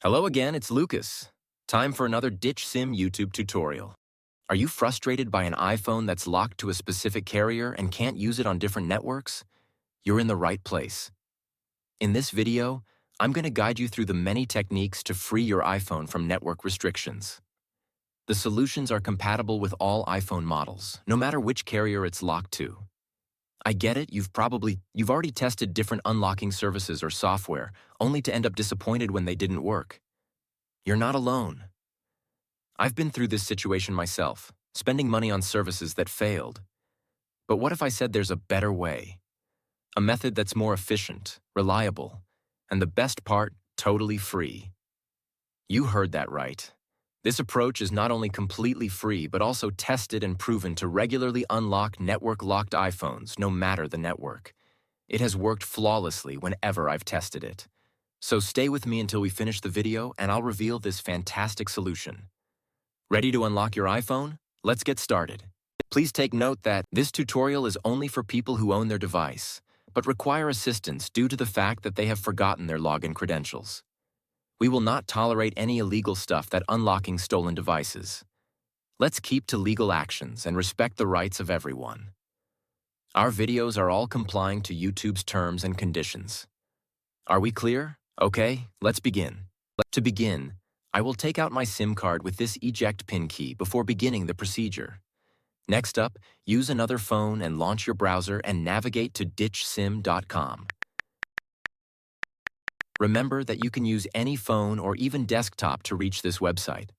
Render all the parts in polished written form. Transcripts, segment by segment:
Hello again, it's Lucas. Time for another Ditch SIM YouTube tutorial. Are you frustrated by an iPhone that's locked to a specific carrier and can't use it on different networks? You're in the right place. In this video, I'm going to guide you through the many techniques to free your iPhone from network restrictions. The solutions are compatible with all iPhone models, no matter which carrier it's locked to. I get it, you've already tested different unlocking services or software, only to end up disappointed when they didn't work. You're not alone. I've been through this situation myself, spending money on services that failed. But what if I said there's a better way? A method that's more efficient, reliable, and the best part, totally free. You heard that right. This approach is not only completely free, but also tested and proven to regularly unlock network-locked iPhones, no matter the network. It has worked flawlessly whenever I've tested it. So stay with me until we finish the video and I'll reveal this fantastic solution. Ready to unlock your iPhone? Let's get started. Please take note that this tutorial is only for people who own their device, but require assistance due to the fact that they have forgotten their login credentials. We will not tolerate any illegal stuff that unlocking stolen devices. Let's keep to legal actions and respect the rights of everyone. Our videos are all complying to YouTube's terms and conditions. Are we clear? Okay, let's begin. To begin, I will take out my SIM card with this eject pin key before beginning the procedure. Next up, use another phone and launch your browser and navigate to ditchsim.com. Remember that you can use any phone or even desktop to reach this website.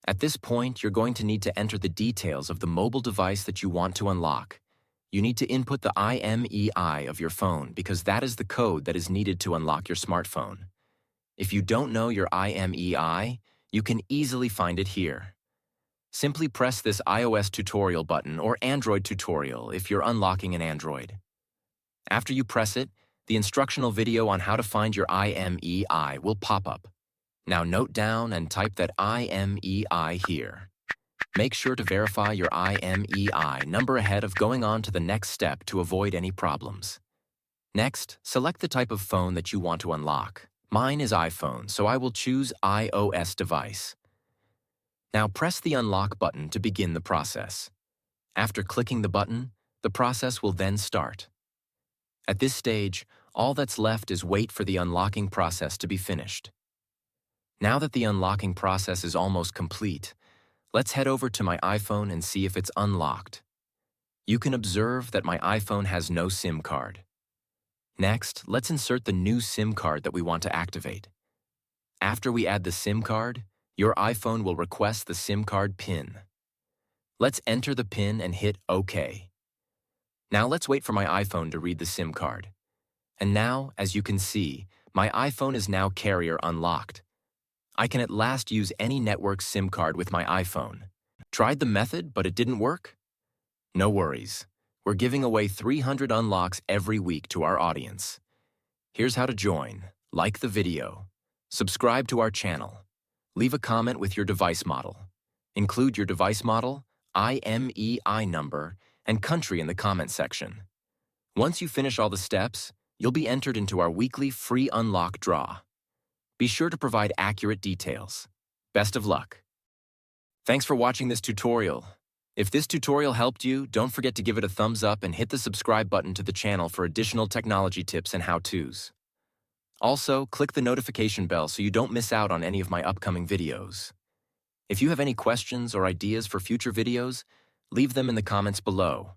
At this point, you're going to need to enter the details of the mobile device that you want to unlock. You need to input the IMEI of your phone because that is the code that is needed to unlock your smartphone. If you don't know your IMEI, you can easily find it here. Simply press this iOS tutorial button or Android tutorial if you're unlocking an Android. After you press it, the instructional video on how to find your IMEI will pop up. Now note down and type that IMEI here. Make sure to verify your IMEI number ahead of going on to the next step to avoid any problems. Next, select the type of phone that you want to unlock. Mine is iPhone, so I will choose iOS device. Now press the unlock button to begin the process. After clicking the button, the process will then start. At this stage, all that's left is wait for the unlocking process to be finished. Now that the unlocking process is almost complete, let's head over to my iPhone and see if it's unlocked. You can observe that my iPhone has no SIM card. Next, let's insert the new SIM card that we want to activate. After we add the SIM card, your iPhone will request the SIM card PIN. Let's enter the PIN and hit OK. Now let's wait for my iPhone to read the SIM card. And now, as you can see, my iPhone is now carrier unlocked. I can at last use any network SIM card with my iPhone. Tried the method, but it didn't work? No worries. We're giving away 300 unlocks every week to our audience. Here's how to join. Like the video. Subscribe to our channel. Leave a comment with your device model. Include your device model, IMEI number, and country in the comment section. Once you finish all the steps, you'll be entered into our weekly free unlock draw. Be sure to provide accurate details. Best of luck. Thanks for watching this tutorial. If this tutorial helped you, don't forget to give it a thumbs up and hit the subscribe button to the channel for additional technology tips and how-tos. Also, click the notification bell so you don't miss out on any of my upcoming videos. If you have any questions or ideas for future videos, leave them in the comments below.